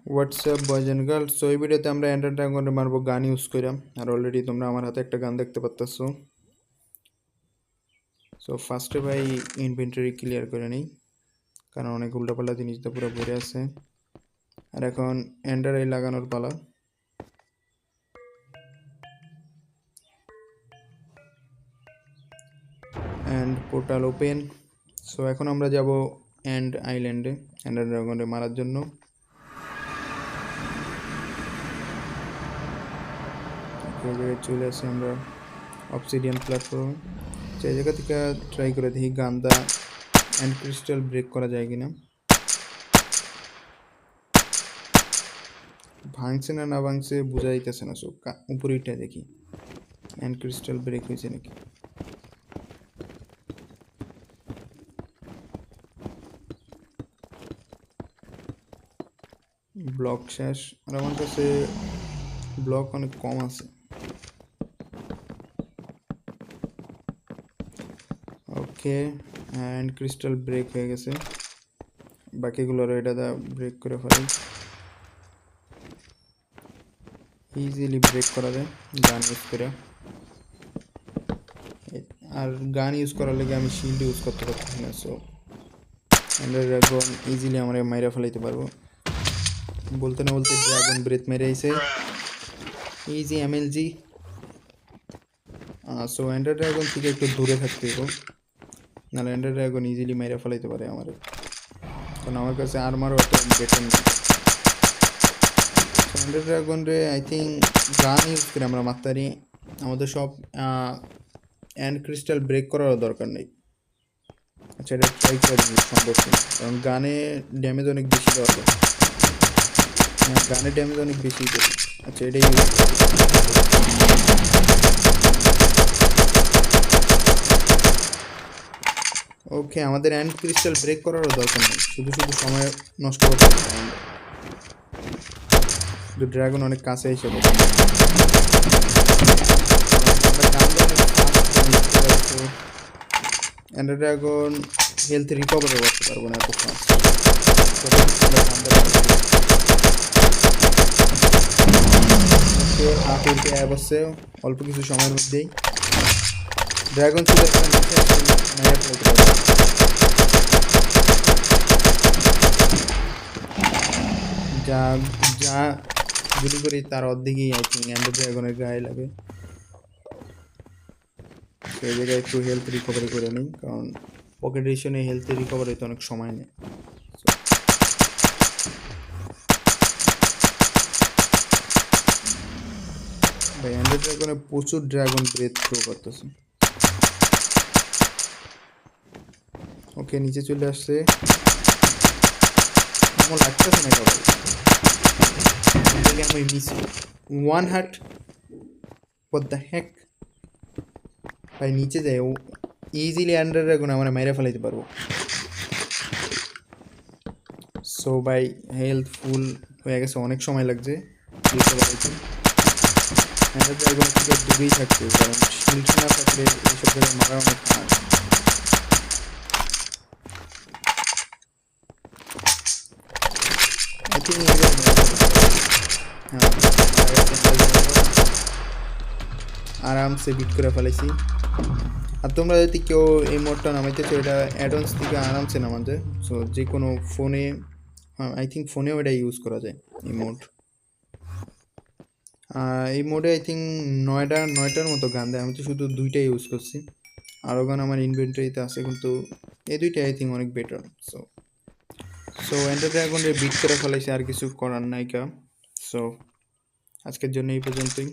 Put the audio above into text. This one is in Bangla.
WhatsApp boys and girls. So এই ভিডিওতে আমরা এন্ডার ড্রাগনে মারবো গান ইউজ কইরাম। আর অলরেডি তোমরা আমার হাতে একটা গান দেখতে পারতেছো। সো ফার্স্টে ভাই ইনভেন্টরি ক্লিয়ার করে নিই, কারণ অনেক উল্টাপাল্টা জিনিস তো পুরো ভরে আছে। আর এখন এন্ডার এই লাগানোর পালা। And portal open. সো এখন আমরা যাব এন্ড আইল্যান্ডে এন্ডার ড্রাগনে মারার জন্য। এই জায়গায় চলে আসি আমরা অবসিডিয়ান প্ল্যাটফর্মে। এই জায়গা থেকে ট্রাই করে দেখি গান্দা অ্যান্ড ক্রিস্টাল ব্রেক করা যায় কিনা। ভাঙছে না না ভাঙছে বোঝা যাইতেছে না। সো উপরেটা দেখি অ্যান্ড ক্রিস্টাল ব্রেক হয়েছে নাকি। ব্লক শেষ, আর আমার কাছে ব্লক অনেক কম আছে। ওকে, অ্যান্ড ক্রিস্টাল ব্রেক হয়ে গেছে। বাকিগুলোর এটা দা ব্রেক করে ফেলি। ইজিলি ব্রেক করা যায় গান ইউজ করে। আর গান ইউজ করার লেগে আমি শিল্ড ইউজ করতে পারতেছি না। সো এন্ডার ড্রাগন ইজিলি আমরা মাইরা ফেলাইতে পারবো। বলতে না বলতে ড্রাগন ব্রেথ মেরে আইছে। Easy MLG. So endure dragon থেকে একটু দূরে থাকতে হবে, নাহলে এন্ডার ড্রাগন ইজিলি মাইরা ফেলাইতে পারে আমার, কারণ আমার কাছে আর্মারও অত বেটার নেই। এন্ডার ড্রাগন রে আই থিঙ্ক গান ইউজ করে আমরা মারতে পারি। আমাদের সব অ্যান্ড ক্রিস্টাল ব্রেক করারও দরকার নেই। আচ্ছা, এটা ট্রাই করে দিই সম্ভব কিনা, কারণ গানে ড্যামেজ অনেক বেশি দরকার। হ্যাঁ, গানে ড্যামেজ অনেক বেশি দেবে। আচ্ছা, এটাই ইউজ ওকে। আমাদের অ্যান্ড ক্রিস্টাল ব্রেক করারও দরকার নেই, শুধু শুধু সময় নষ্ট করতে হবে। ড্রাগন অনেক কাছে এসে পড়ে। এন্ডার ড্রাগন হেলথ রিকভারি করতে পারবো না এত ফাস্ট। অবশ্যই অল্প কিছু সময়ের মধ্যেই ড্রাগন যা যা গুলি করি তার অর্ধেকই আই থিঙ্ক এন্ডার ড্রাগনের গায়ে লাগে। সেই জায়গায় একটু হেলথ রিকভারি করে নিই, কারণ পকেট এডিশনে হেলথ রিকভারিতে অনেক সময় নেয়। ভাই এন্ডার ড্রাগনে প্রচুর ড্রাগন ব্রেথ থ্রো করতেছে। ওকে, নিচে চলে আসছে। আমার লাগতেছে না সবাই, আমি miss one heart. What the heck ভাই, নিচে যায় ও ইজিলি আন্ডার ড্রাগন আমরা মেরে ফেলাইতে পারবো। সো ভাই হেলথ ফুল হয়ে গেছে, অনেক সময় লাগছে আন্ডার ড্রাগন থেকে দূরেই থাকতে, কারণ শিল্ড না থাকলে এইসব জায়গায় মারা অনেক খারাপ। আরামসে বিট করে ফেলেছি। আর তোমরা যদি কেউ এই মোডটা নামাইতেছো, এটা অ্যাডভান্স থেকে আরামসে নামান যায়। সো যে কোনো ফোনে, আই থিঙ্ক ফোনেও এটা ইউজ করা যায় এই মোড। এই মোডে আই থিঙ্ক নয়টার মতো গান দেয়। আমি তো শুধু দুইটাই ইউজ করছি, আরও গান আমার ইনভেন্টরিতে আছে, কিন্তু এই দুইটাই আই থিঙ্ক অনেক বেটার। সো এন্ডার ড্রাগনে বিট করে ফেলাইছি, আর কিছু করার নাইকা। সো আজকের জন্য এই পর্যন্তই।